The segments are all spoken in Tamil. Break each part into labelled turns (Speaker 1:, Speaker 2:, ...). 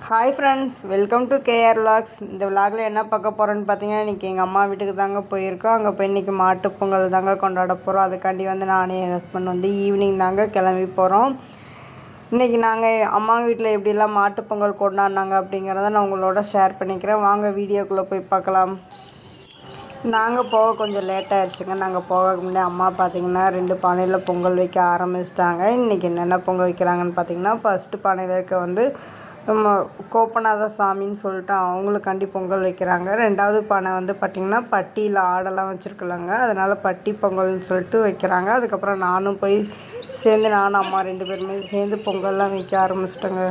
Speaker 1: Hi friends, welcome to KR vlogs. இந்த விலாகில் என்ன பார்க்க போகிறோன்னு பார்த்தீங்கன்னா, இன்றைக்கி எங்கள் அம்மா வீட்டுக்கு தாங்க போயிருக்கோம். அங்கே போய் இன்றைக்கி மாட்டுப்பொங்கல் தாங்க கொண்டாட போகிறோம். அதுக்காண்டி நானே என் ஹஸ்பண்ட் ஈவினிங் தாங்க கிளம்பி போகிறோம். இன்றைக்கி நாங்கள் அம்மா வீட்டில் எப்படிலாம் மாட்டுப்பொங்கல் கொண்டாடினாங்க அப்படிங்கிறத நான் உங்களோட ஷேர் பண்ணிக்கிறேன். வாங்க வீடியோக்குள்ளே போய் பார்க்கலாம். நாங்கள் போக கொஞ்சம் லேட்டாகிடுச்சுங்க. நாங்கள் போகிறதுக்கு முன்னே அம்மா பார்த்திங்கன்னா 2 பானையில் பொங்கல் வைக்க ஆரம்பிச்சிட்டாங்க. இன்றைக்கி என்னென்ன பொங்கல் வைக்கிறாங்கன்னு பார்த்திங்கன்னா, ஃபஸ்ட்டு பானையில் இருக்க நம்ம கோப்பநாத சாமின்னு சொல்லிட்டு அவங்களுக்காண்டி பொங்கல் வைக்கிறாங்க. 2வது பானை பார்த்திங்கன்னா பட்டியில் ஆடெல்லாம் வச்சுருக்கலாங்க, அதனால் பட்டி பொங்கல்னு சொல்லிட்டு வைக்கிறாங்க. அதுக்கப்புறம் நானும் போய் சேர்ந்து நானும் அம்மா 2 பேருமே சேர்ந்து பொங்கல்லாம் வைக்க ஆரம்பிச்சிட்டோங்க.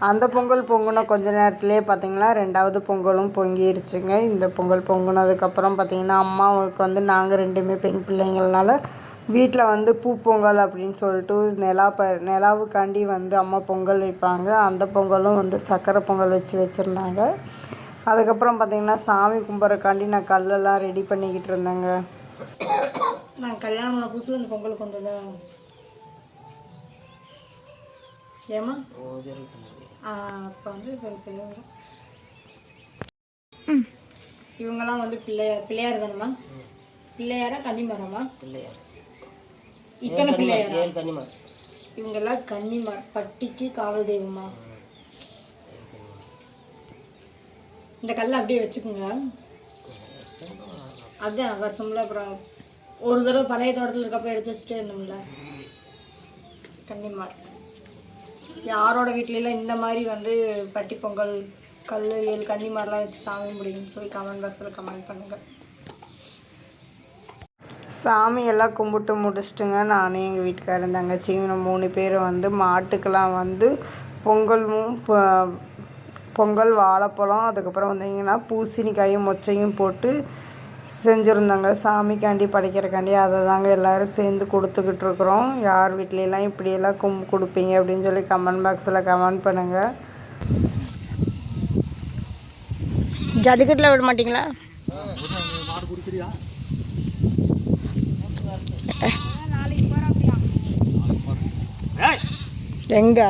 Speaker 1: அந்த பொங்கல் பொங்கின கொஞ்ச நேரத்துலேயே பார்த்திங்கன்னா 2வது பொங்கலும் பொங்கிருச்சுங்க. இந்த பொங்கல் பொங்கினதுக்கப்புறம் பார்த்திங்கன்னா அம்மாவுக்கு நாங்கள் 2மே பெண் பிள்ளைங்கள்னால வீட்டில் பூ பொங்கல் அப்படின்னு சொல்லிட்டு நிலாவுக்காண்டி அம்மா பொங்கல் வைப்பாங்க. அந்த பொங்கலும் சக்கரை பொங்கல் வச்சுருந்தாங்க. அதுக்கப்புறம் பார்த்திங்கன்னா சாமி கும்பிட்றக்காண்டி நான் கல்லெல்லாம் ரெடி பண்ணிக்கிட்டு இருந்தேங்க. நான் கல்யாணம் பண்ண புதுசில் இந்த பொங்கலுக்கு வந்ததா ஏமா அப்போ இவங்கெல்லாம் பிள்ளையார் தானம்மா? பிள்ளையாரா கன்னிமாரம்மா? பிள்ளையார். இத்தனை பிள்ளையார் கன்னிமார். இவங்கெல்லாம் கன்னிமார், பட்டிக்கு காவல் தெய்வமா. இந்த கல்லை அப்படியே வச்சுக்கோங்க. அதுதான் வருஷம்ல அப்புறம் ஒரு தடவை பழைய தோட்டத்தில் இருக்கப்போ எடுத்து வச்சுட்டே இருந்தோம்ல. கன்னிமார் யாரோட வீட்லலாம் இந்த மாதிரி பட்டி பொங்கல் கல் 7 கன்னிமாரெலாம் வச்சு சாமி முடியும்னு சொல்லி கமெண்ட் பாக்ஸில் கமெண்ட் பண்ணுங்கள். சாமியெல்லாம் கும்பிட்டு முடிச்சிட்டுங்க. நானும் எங்கள் வீட்டுக்காரர் தங்கச்சிங்க 3 பேர் மாட்டுக்கெல்லாம் பொங்கல் வாழைப்பழம் அதுக்கப்புறம் பூசணிக்காயும் மொச்சையும் போட்டு செஞ்சுருந்தாங்க. சாமிக்காண்டி படைக்கிறக்காண்டி அதை தாங்க எல்லோரும் சேர்ந்து கொடுத்துக்கிட்டு இருக்கிறோம். யார் வீட்லலாம் இப்படியெல்லாம் கொடுப்பீங்க அப்படின்னு சொல்லி கமெண்ட் பாக்ஸில் கமெண்ட் பண்ணுங்கள். ஜல்லிக்கட்டில் விட மாட்டிங்களா? எங்க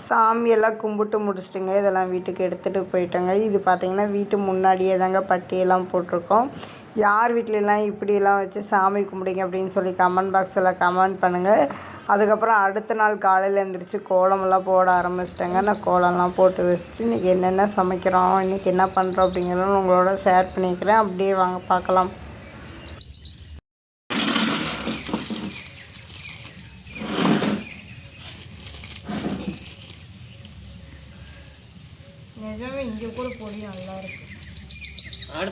Speaker 1: சாமியெல்லாம் கும்பிட்டு முடிச்சிட்டுங்க. இதெல்லாம் வீட்டுக்கு எடுத்துகிட்டு போயிட்டோங்க. இது பார்த்திங்கன்னா வீட்டு முன்னாடியே தாங்க பட்டியெல்லாம் போட்டிருக்கோம். யார் வீட்டிலலாம் இப்படியெல்லாம் வச்சு சாமி கும்பிடுங்க அப்படின்னு சொல்லி கமெண்ட் பாக்ஸில் கமெண்ட் பண்ணுங்கள். அதுக்கப்புறம் அடுத்த நாள் காலையில் எழுந்திரிச்சு கோலமெல்லாம் போட ஆரம்பிச்சிட்டேங்க. நான் கோலம்லாம் போட்டு வச்சுட்டு இன்றைக்கி என்னென்ன சமைக்கிறோம், இன்றைக்கி என்ன பண்ணுறோம் அப்படிங்கிறத உங்களோட ஷேர் பண்ணிக்கிறேன். அப்படியே வாங்க பார்க்கலாம். நிஜமே இங்கே கூட பொடி நல்லா இருக்கு.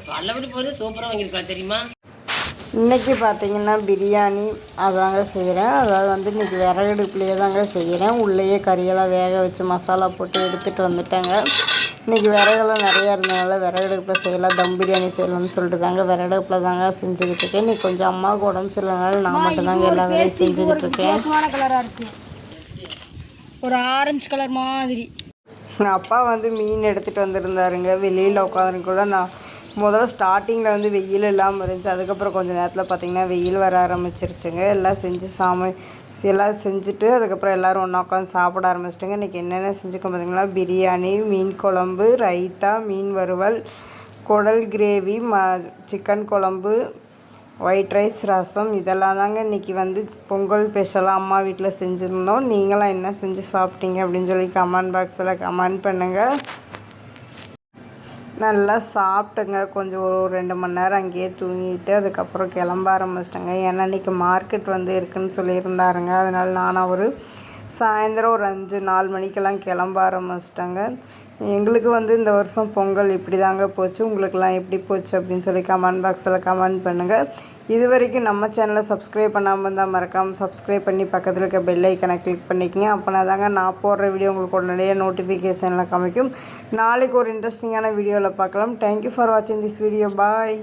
Speaker 1: பல்லபடி போகிறது சூப்பராக வாங்கியிருக்கலாம் தெரியுமா. இன்றைக்கி பார்த்திங்கன்னா பிரியாணி அதாங்க செய்கிறேன். அதாவது இன்றைக்கி விறகடுப்புலையே தாங்க செய்கிறேன். உள்ளேயே கறியெல்லாம் வேக வச்சு மசாலா போட்டு எடுத்துகிட்டு வந்துட்டேங்க. இன்றைக்கி விறகெல்லாம் நிறையா இருந்ததுனால விறகடுப்பில் செய்யலாம், தம் பிரியாணி செய்யலாம்னு சொல்லிட்டு தாங்க விறகடுப்பில் தாங்க செஞ்சுக்கிட்டு இருக்கேன். இன்றைக்கி கொஞ்சம் அம்மாவுக்கு உடம்பு சரியில்லைனால நான் மட்டும்தாங்க எல்லா வேலையும் செஞ்சுக்கிட்டு இருக்கேன். கலராக இருக்குது, ஒரு ஆரஞ்சு கலர் மாதிரி. அப்பா மீன் எடுத்துகிட்டு வந்திருந்தாருங்க. வெளியில் உட்காந்துருக்குள்ள நான் முதல்ல ஸ்டார்டிங்கில் வெயில் இல்லாமல் இருந்துச்சு. அதுக்கப்புறம் கொஞ்சம் நேரத்தில் பார்த்திங்கன்னா வெயில் வர ஆரம்பிச்சிருச்சுங்க. எல்லாம் செஞ்சுட்டு அதுக்கப்புறம் எல்லோரும் ஒன்றா உட்காந்து சாப்பிட ஆரம்பிச்சிட்டுங்க. இன்றைக்கி என்னென்ன செஞ்சுக்கோம் பார்த்திங்கன்னா, பிரியாணி, மீன் குழம்பு, ரைத்தா, மீன் வறுவல், குடல் கிரேவி, சிக்கன் குழம்பு, ஒயிட் ரைஸ், ரசம், இதெல்லாம் தாங்க இன்றைக்கி பொங்கல் ஸ்பெஷலாக அம்மா வீட்டில் செஞ்சுருந்தோம். நீங்களாம் என்ன செஞ்சு சாப்பிட்டீங்க அப்படின்னு சொல்லி கமெண்ட் பாக்ஸில் கமெண்ட் பண்ணுங்கள். நல்லா சாப்பிட்டுங்க. கொஞ்சம் ஒரு 2 மணி நேரம் அங்கேயே தூங்கிட்டு அதுக்கப்புறம் கிளம்ப ஆரம்பிச்சிட்டேங்க. ஏன்னா இன்றைக்கி மார்க்கெட் இருக்குதுன்னு சொல்லியிருந்தாருங்க. அதனால் நானும் அவர் சாயந்தரம் ஒரு 5-4 மணிக்கெல்லாம் கிளம்ப ஆரம்பிச்சிட்டாங்க. எங்களுக்கு வந்து இந்த வருஷம் பொங்கல் இப்படி தாங்க போச்சு. உங்களுக்கெல்லாம் எப்படி போச்சு அப்படின்னு சொல்லி கமெண்ட் பாக்ஸில் கமெண்ட் பண்ணுங்கள். இது வரைக்கும் நம்ம சேனலை சப்ஸ்கிரைப் பண்ணாமல் இருந்தால் மறக்காமல் சப்ஸ்கிரைப் பண்ணி பக்கத்தில் இருக்க பெல் ஐக்கனை கிளிக் பண்ணிக்கங்க. அப்போனா தாங்க நான் போடுற வீடியோ உங்களுக்கு உடனடியே நோட்டிஃபிகேஷனில் காமிக்கும். நாளைக்கு ஒரு இன்ட்ரெஸ்டிங்கான வீடியோவில் பார்க்கலாம். தேங்க்யூ ஃபார் வாட்சிங் திஸ் வீடியோ. பாய்.